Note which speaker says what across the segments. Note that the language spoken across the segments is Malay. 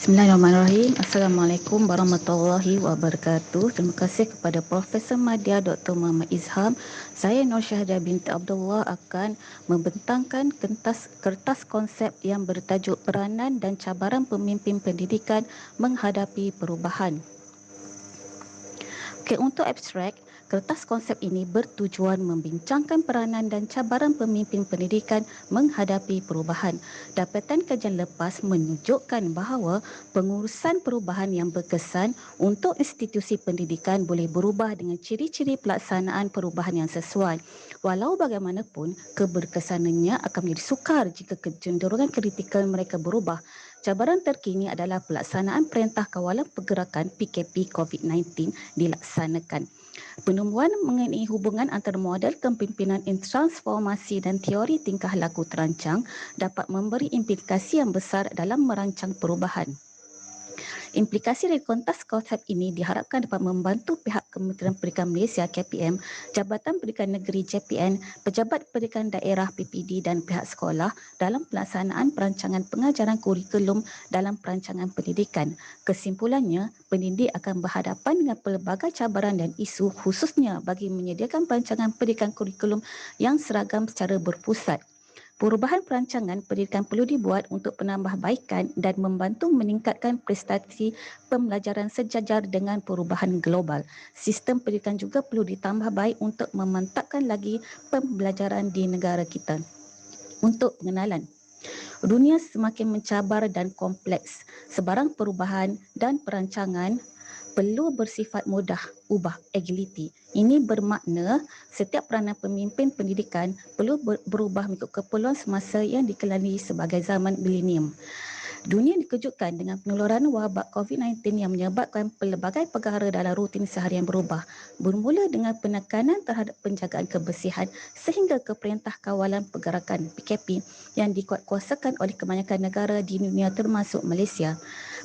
Speaker 1: Bismillahirrahmanirrahim. Assalamualaikum warahmatullahi wabarakatuh. Terima kasih kepada Profesor Madya Dr. Muhammad Izham. Saya Nur Syahadah binti Abdullah akan membentangkan kertas konsep yang bertajuk Peranan dan Cabaran Pemimpin Pendidikan Menghadapi Perubahan. Okey, untuk abstrak, kertas konsep ini bertujuan membincangkan peranan dan cabaran pemimpin pendidikan menghadapi perubahan. Dapatan kajian lepas menunjukkan bahawa pengurusan perubahan yang berkesan untuk institusi pendidikan boleh berubah dengan ciri-ciri pelaksanaan perubahan yang sesuai. Walau bagaimanapun, keberkesanannya akan menjadi sukar jika kecenderungan kritikal mereka berubah. Cabaran terkini adalah pelaksanaan Perintah Kawalan Pergerakan PKP COVID-19 dilaksanakan. Penemuan mengenai hubungan antara model kepimpinan transformasi dan teori tingkah laku terancang dapat memberi implikasi yang besar dalam merancang perubahan. Implikasi dari kontas konsep ini diharapkan dapat membantu pihak Kementerian Pendidikan Malaysia KPM, Jabatan Pendidikan Negeri JPN, Pejabat Pendidikan Daerah PPD dan pihak sekolah dalam pelaksanaan perancangan pengajaran kurikulum dalam perancangan pendidikan. Kesimpulannya, pendidik akan berhadapan dengan pelbagai cabaran dan isu khususnya bagi menyediakan perancangan pendidikan kurikulum yang seragam secara berpusat. Perubahan perancangan pendidikan perlu dibuat untuk penambahbaikan dan membantu meningkatkan prestasi pembelajaran sejajar dengan perubahan global. Sistem pendidikan juga perlu ditambah baik untuk memantapkan lagi pembelajaran di negara kita. Untuk pengenalan, dunia semakin mencabar dan kompleks. Sebarang perubahan dan perancangan perlu bersifat mudah ubah agility. Ini bermakna setiap peranan pemimpin pendidikan perlu berubah mengikut keperluan semasa yang dikelani sebagai zaman milenium. Dunia dikejutkan dengan penularan wabak COVID-19 yang menyebabkan pelbagai perkara dalam rutin seharian berubah. Bermula dengan penekanan terhadap penjagaan kebersihan sehingga ke Perintah Kawalan Pergerakan PKP yang dikuatkuasakan oleh kebanyakan negara di dunia termasuk Malaysia.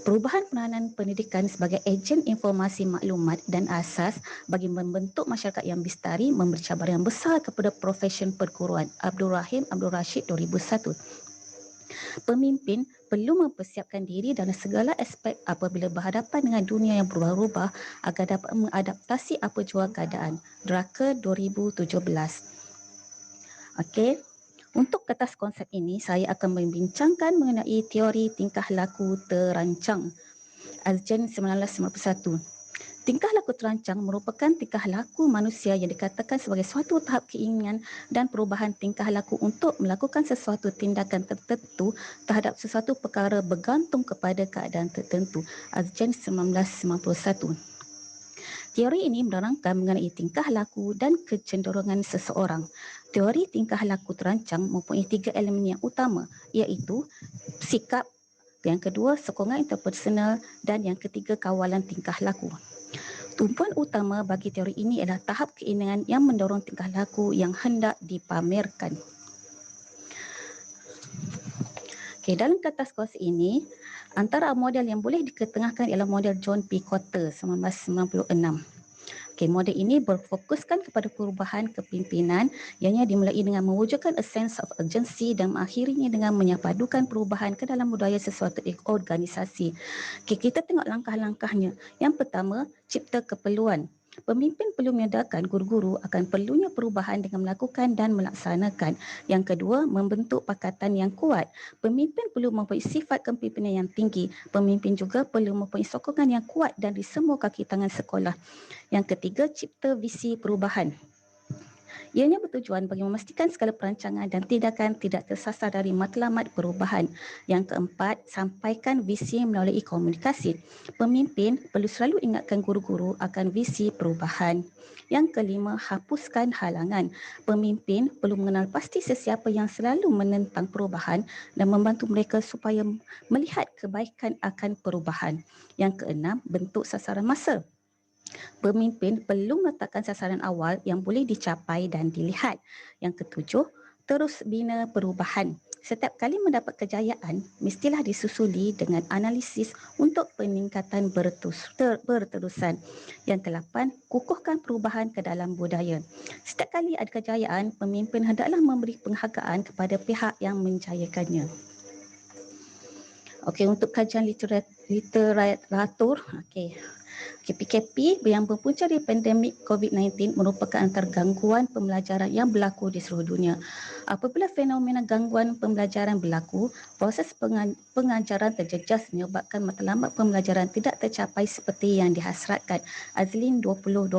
Speaker 1: Perubahan peranan pendidikan sebagai ejen informasi maklumat dan asas bagi membentuk masyarakat yang bistari memberi cabaran yang besar kepada profesion perguruan. Abdul Rahim Abdul Rashid 2001. Pemimpin perlu mempersiapkan diri dalam segala aspek apabila berhadapan dengan dunia yang berubah-ubah agar dapat mengadaptasi apa jua keadaan. Draka 2017. Okey. Untuk kertas konsep ini, saya akan membincangkan mengenai teori tingkah laku terancang. Azjen 1991. Tingkah laku terancang merupakan tingkah laku manusia yang dikatakan sebagai suatu tahap keinginan dan perubahan tingkah laku untuk melakukan sesuatu tindakan tertentu terhadap sesuatu perkara bergantung kepada keadaan tertentu. Azjen 1991. Teori ini menerangkan mengenai tingkah laku dan kecenderungan seseorang. Teori tingkah laku terancang mempunyai 3 elemen yang utama, iaitu sikap, yang kedua sokongan interpersonal dan yang ketiga kawalan tingkah laku. Tumpuan utama bagi teori ini adalah tahap keinginan yang mendorong tingkah laku yang hendak dipamerkan. Okay, dalam kertas kos ini, antara model yang boleh diketengahkan ialah model John P. Cotter 1996. Okay, model ini berfokuskan kepada perubahan kepimpinan ianya dimulai dengan mewujudkan a sense of urgency dan mengakhirinya dengan menyapadukan perubahan ke dalam budaya sesuatu organisasi. Okay, kita tengok langkah-langkahnya. Yang pertama, cipta keperluan. Pemimpin perlu menyedarkan guru-guru akan perlunya perubahan dengan melakukan dan melaksanakan. Yang kedua, membentuk pakatan yang kuat. Pemimpin perlu mempunyai sifat kepimpinan yang tinggi. Pemimpin juga perlu mempunyai sokongan yang kuat dari semua kaki tangan sekolah. Yang ketiga, cipta visi perubahan. Ianya bertujuan bagi memastikan segala perancangan dan tindakan tidak tersasar dari matlamat perubahan. Yang keempat, sampaikan visi melalui komunikasi. Pemimpin perlu selalu ingatkan guru-guru akan visi perubahan. Yang kelima, hapuskan halangan. Pemimpin perlu mengenal pasti sesiapa yang selalu menentang perubahan dan membantu mereka supaya melihat kebaikan akan perubahan. Yang keenam, bentuk sasaran masa. Pemimpin perlu meletakkan sasaran awal yang boleh dicapai dan dilihat. Yang ketujuh, terus bina perubahan. Setiap kali mendapat kejayaan, mestilah disusuli dengan analisis untuk peningkatan berterusan. Yang ke-8, kukuhkan perubahan ke dalam budaya. Setiap kali ada kejayaan, pemimpin hendaklah memberi penghargaan kepada pihak yang menjayakannya. Okey, untuk kajian literatur. PKP yang berpunca dari pandemik COVID-19 merupakan antara gangguan pembelajaran yang berlaku di seluruh dunia. Apabila fenomena gangguan pembelajaran berlaku, proses pengajaran terjejas menyebabkan matlamat pembelajaran tidak tercapai seperti yang dihasratkan. Azlin 2020.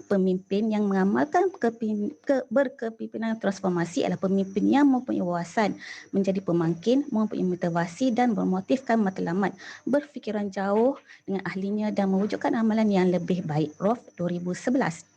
Speaker 1: Pemimpin yang mengamalkan berkepimpinan transformasi adalah pemimpin yang mempunyai wawasan, menjadi pemangkin, mempunyai motivasi dan bermotifkan matlamat, berfikiran jauh dengan ahlinya dan mewujudkan amalan yang lebih baik. Roth 2011.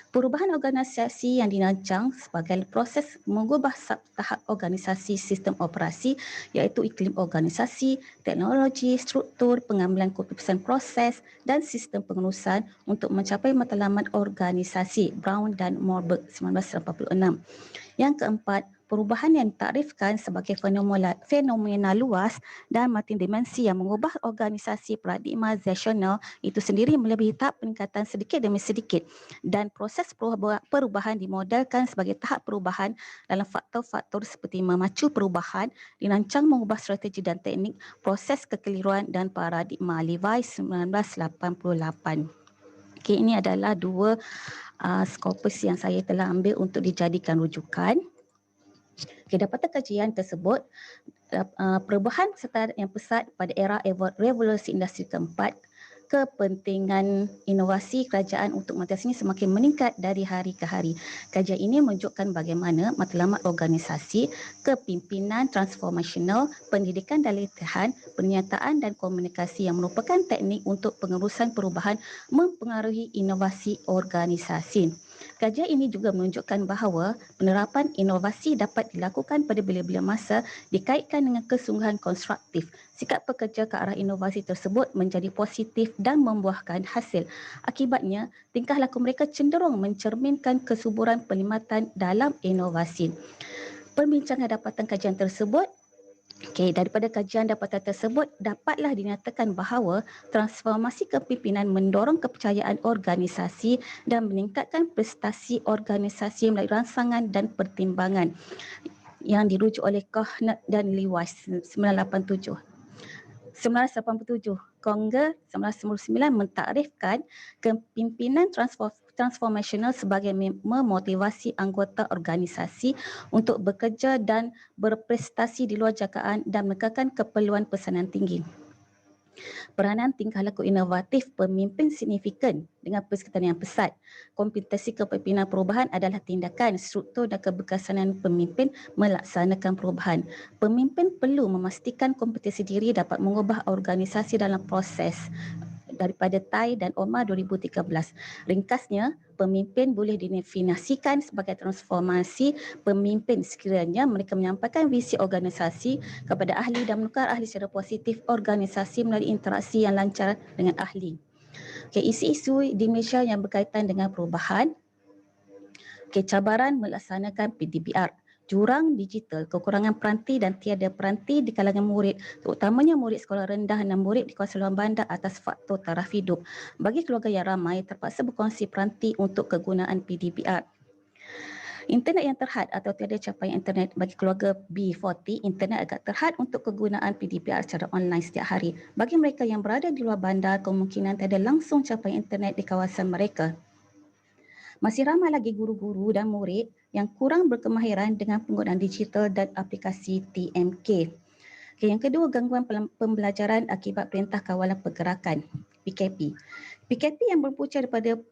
Speaker 1: Perubahan organisasi yang dirancang sebagai proses mengubah tahap organisasi sistem operasi iaitu iklim organisasi, teknologi, struktur, pengambilan keputusan proses dan sistem pengurusan untuk mencapai matlamat organisasi. Brown dan Morberg 1986. Yang keempat, perubahan yang ditarifkan sebagai fenomena luas dan multidimensi yang mengubah organisasi paradigma zasional itu sendiri melebihi tahap peningkatan sedikit demi sedikit, dan proses perubahan dimodelkan sebagai tahap perubahan dalam faktor-faktor seperti memacu perubahan, dirancang mengubah strategi dan teknik, proses kekeliruan dan paradigma. Levi 1988. Ini adalah dua Scopus yang saya telah ambil untuk dijadikan rujukan. Dapatan kajian tersebut, perubahan serta yang pesat pada era revolusi industri keempat, kepentingan inovasi kerajaan untuk mengatasi ini semakin meningkat dari hari ke hari. Kajian ini menunjukkan bagaimana matlamat organisasi, kepimpinan transformasional, pendidikan dan latihan, pernyataan dan komunikasi yang merupakan teknik untuk pengurusan perubahan mempengaruhi inovasi organisasi. Kajian ini juga menunjukkan bahawa penerapan inovasi dapat dilakukan pada bila-bila masa dikaitkan dengan kesungguhan konstruktif. Sikap pekerja ke arah inovasi tersebut menjadi positif dan membuahkan hasil. Akibatnya, tingkah laku mereka cenderung mencerminkan kesuburan perkhidmatan dalam inovasi. Perbincangan dapatan kajian tersebut. Daripada kajian dapatan tersebut, dapatlah dinyatakan bahawa transformasi kepimpinan mendorong kepercayaan organisasi dan meningkatkan prestasi organisasi melalui rangsangan dan pertimbangan yang dirujuk oleh Kohnert dan Lewis 1987. Conger 1999 mentakrifkan kepimpinan transformasional sebagai memotivasi anggota organisasi untuk bekerja dan berprestasi di luar jangkaan dan menekankan keperluan pesanan tinggi. Peranan tingkah laku inovatif pemimpin signifikan dengan persekitaran yang pesat. Kompetensi kepimpinan perubahan adalah tindakan, struktur dan keberkesanan pemimpin melaksanakan perubahan. Pemimpin perlu memastikan kompetensi diri dapat mengubah organisasi dalam proses. Daripada Tai dan Omar 2013. Ringkasnya, pemimpin boleh didefinisikan sebagai transformasi pemimpin sekiranya mereka menyampaikan visi organisasi kepada ahli dan menukar ahli secara positif organisasi melalui interaksi yang lancar dengan ahli. Isu-isu di Malaysia yang berkaitan dengan perubahan. Cabaran melaksanakan PDBR. Jurang digital, kekurangan peranti dan tiada peranti di kalangan murid, terutamanya murid sekolah rendah dan murid di kawasan luar bandar atas faktor taraf hidup. Bagi keluarga yang ramai, terpaksa berkongsi peranti untuk kegunaan PDBR. Internet yang terhad atau tiada capaian internet bagi keluarga B40, internet agak terhad untuk kegunaan PDBR secara online setiap hari. Bagi mereka yang berada di luar bandar, kemungkinan tiada langsung capaian internet di kawasan mereka. Masih ramai lagi guru-guru dan murid yang kurang berkemahiran dengan penggunaan digital dan aplikasi TMK. Yang kedua, gangguan pembelajaran akibat Perintah Kawalan Pergerakan, PKP. PKP yang berpunca daripada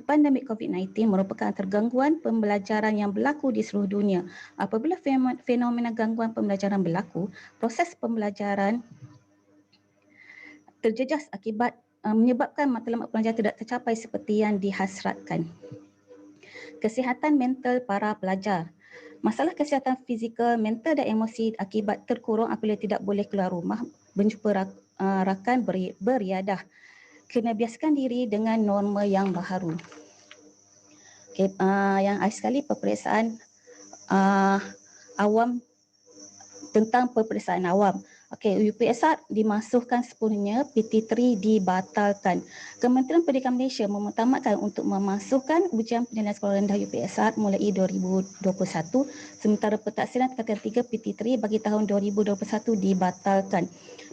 Speaker 1: pandemik COVID-19 merupakan antara gangguan pembelajaran yang berlaku di seluruh dunia. Apabila fenomena gangguan pembelajaran berlaku, proses pembelajaran terjejas akibat menyebabkan matlamat pelajar tidak tercapai seperti yang dihasratkan. Kesihatan mental para pelajar. Masalah kesihatan fizikal, mental dan emosi akibat terkurung apabila tidak boleh keluar rumah, berjumpa rakan beriadah. Kena biasakan diri dengan norma yang baharu. Yang akhir sekali, peperiksaan awam tentang peperiksaan awam. Okey, UPSR dimasukkan sepenuhnya, PT3 dibatalkan. Kementerian Pendidikan Malaysia memutamakan untuk memasukkan ujian penilaian sekolah rendah UPSR mulai 2021, sementara pentaksiran tingkatan 3 PT3 bagi tahun 2021 dibatalkan.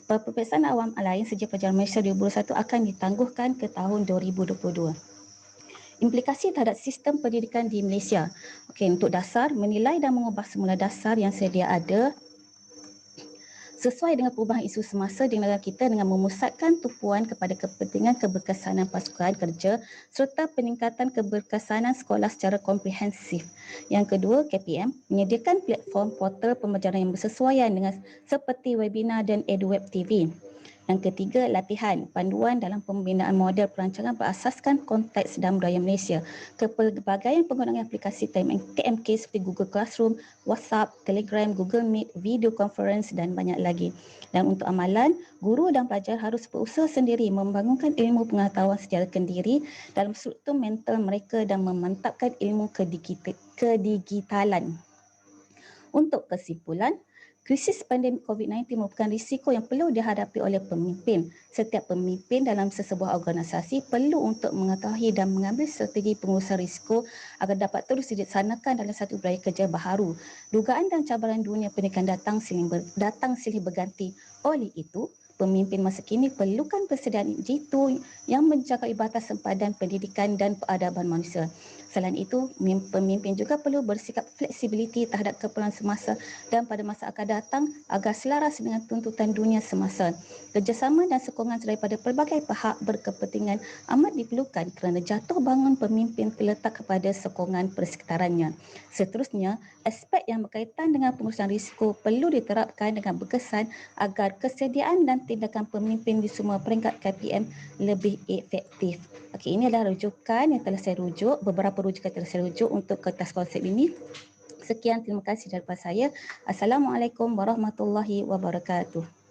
Speaker 1: Peperiksaan awam lain sejak pelajaran Malaysia 2021 akan ditangguhkan ke tahun 2022. Implikasi terhadap sistem pendidikan di Malaysia. Okey, untuk dasar, menilai dan mengubah semula dasar yang sedia ada sesuai dengan perubahan isu semasa di negara kita dengan memusatkan tumpuan kepada kepentingan keberkesanan pasukan kerja serta peningkatan keberkesanan sekolah secara komprehensif. Yang kedua, KPM menyediakan platform portal pembelajaran yang bersesuaian dengan seperti webinar dan EduWeb TV. Yang ketiga, latihan, panduan dalam pembinaan model perancangan berasaskan konteks dan budaya Malaysia. Kepelbagaian penggunaan aplikasi TMK seperti Google Classroom, WhatsApp, Telegram, Google Meet, video conference dan banyak lagi. Dan untuk amalan, guru dan pelajar harus berusaha sendiri membangunkan ilmu pengetahuan secara kendiri dalam struktur mental mereka dan memantapkan ilmu kedigitalan. Untuk kesimpulan, krisis pandemik COVID-19 merupakan risiko yang perlu dihadapi oleh pemimpin. Setiap pemimpin dalam sesebuah organisasi perlu untuk mengetahui dan mengambil strategi pengurusan risiko agar dapat terus dilaksanakan dalam satu budaya kerja baharu. Dugaan dan cabaran dunia pendidikan datang silih berganti. Oleh itu, pemimpin masa kini perlukan persediaan jitu yang menjaga batas sempadan pendidikan dan peradaban manusia. Selain itu, pemimpin juga perlu bersikap fleksibiliti terhadap keperluan semasa dan pada masa akan datang agar selaras dengan tuntutan dunia semasa. Kerjasama dan sokongan daripada pelbagai pihak berkepentingan amat diperlukan kerana jatuh bangun pemimpin terletak kepada sokongan persekitarannya. Seterusnya, aspek yang berkaitan dengan pengurusan risiko perlu diterapkan dengan berkesan agar kesediaan dan tindakan pemimpin di semua peringkat KPM lebih efektif. Okey, ini adalah rujukan yang telah saya rujuk, beberapa rujukan yang telah saya rujuk untuk kertas konsep ini. Sekian, terima kasih daripada saya. Assalamualaikum warahmatullahi wabarakatuh.